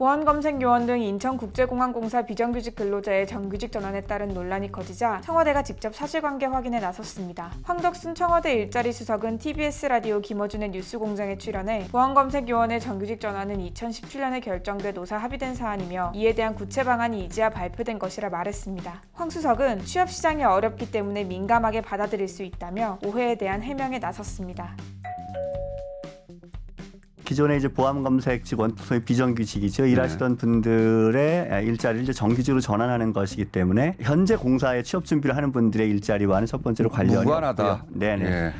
보안검색요원 등 인천국제공항공사 비정규직 근로자의 정규직 전환에 따른 논란이 커지자 청와대가 직접 사실관계 확인에 나섰습니다. 황덕순 청와대 일자리 수석은 TBS 라디오 김어준의 뉴스공장에 출연해 보안검색요원의 정규직 전환은 2017년에 결정돼 노사 합의된 사안이며 이에 대한 구체 방안이 이제야 발표된 것이라 말했습니다. 황 수석은 취업시장이 어렵기 때문에 민감하게 받아들일 수 있다며 오해에 대한 해명에 나섰습니다. 기존에 이제 보안검색 직원, 소위 비정규직이죠. 일하시던 분들의 일자리를 이제 정규직으로 전환하는 것이기 때문에 현재 공사에 취업 준비를 하는 분들의 일자리와는 첫 번째로 관련이 무관하다. 없고요. 네네. 예.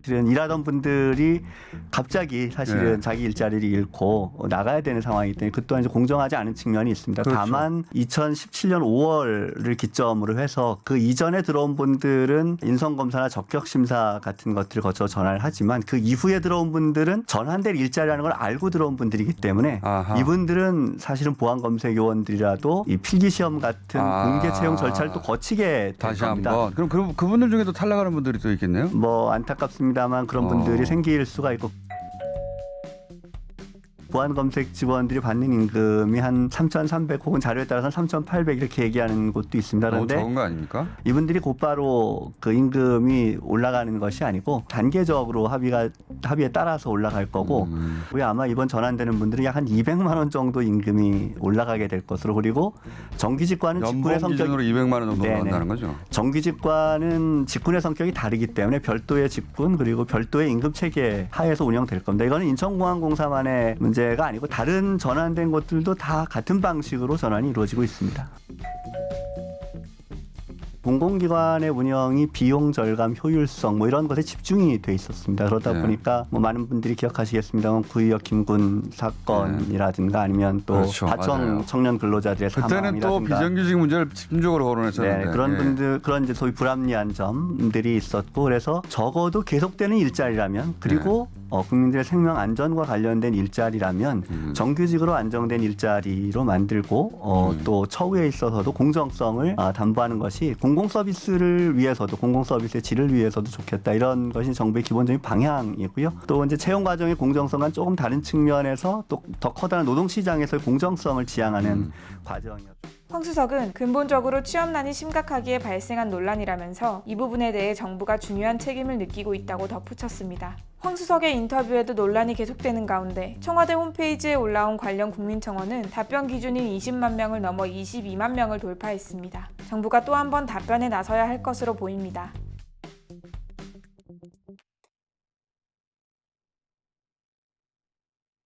사실은 일하던 분들이 갑자기 사실은 자기 일자리를 잃고 나가야 되는 상황이기 때문에 그 또한 이제 공정하지 않은 측면이 있습니다. 그렇죠. 다만 2017년 5월을 기점으로 해서 그 이전에 들어온 분들은 인성검사나 적격심사 같은 것들을 거쳐 전환을 하지만 그 이후에 들어온 분들은 전환될 일자리라는 걸 알고 들어온 분들이기 때문에 아하. 이분들은 사실은 보안검색요원들이라도 이 필기시험 같은 공개 채용 절차를 또 거치게 될 다시 겁니다. 한번. 그럼 그분들 중에도 탈락하는 분들이 또 있겠네요. 뭐 안타깝습니다만 그런 분들이 생길 수가 있고 보안검색 직원들이 받는 임금이 한 3,300 혹은 자료에 따라서는 3,800 이렇게 얘기하는 곳도 있습니다. 너무 그런데 적은 거 아닙니까? 이분들이 곧바로 그 임금이 올라가는 것이 아니고 단계적으로 합의에 따라서 올라갈 거고 왜 아마 이번 전환되는 분들이 약 한 200만 원 정도 임금이 올라가게 될 것으로 그리고 정규직과는 직군의 연봉 기준으로 성격이 200만 원 정도 네네. 올라간다는 거죠. 정규직과는 직군의 성격이 다르기 때문에 별도의 직군 그리고 별도의 임금 체계 하에서 운영될 겁니다. 이거는 인천공항공사만의 문제가 아니고 다른 전환된 곳들도 다 같은 방식으로 전환이 이루어지고 있습니다. 공공기관의 운영이 비용 절감, 효율성 뭐 이런 것에 집중이 돼 있었습니다. 그러다 보니까 뭐 많은 분들이 기억하시겠습니다만 구의역 김군 사건이라든가 아니면 또 그렇죠. 하청 맞아요. 청년 근로자들의 그때는 사망이라든가 또 비정규직 문제를 집중적으로 거론했었는데. 네, 그런 분들 그런 이제 소위 불합리한 점들이 있었고 그래서 적어도 계속되는 일자리라면 그리고 국민들의 생명 안전과 관련된 일자리라면 정규직으로 안정된 일자리로 만들고 또 처우에 있어서도 공정성을 담보하는 것이 공공 서비스를 위해서도 공공 서비스의 질을 위해서도 좋겠다 이런 것이 정부의 기본적인 방향이고요. 또 이제 채용 과정의 공정성과는 조금 다른 측면에서 또 더 커다란 노동 시장에서의 공정성을 지향하는 과정이었죠. 황 수석은 근본적으로 취업난이 심각하기에 발생한 논란이라면서 이 부분에 대해 정부가 중요한 책임을 느끼고 있다고 덧붙였습니다. 황 수석의 인터뷰에도 논란이 계속되는 가운데 청와대 홈페이지에 올라온 관련 국민청원은 답변 기준인 20만 명을 넘어 22만 명을 돌파했습니다. 정부가 또 한 번 답변에 나서야 할 것으로 보입니다.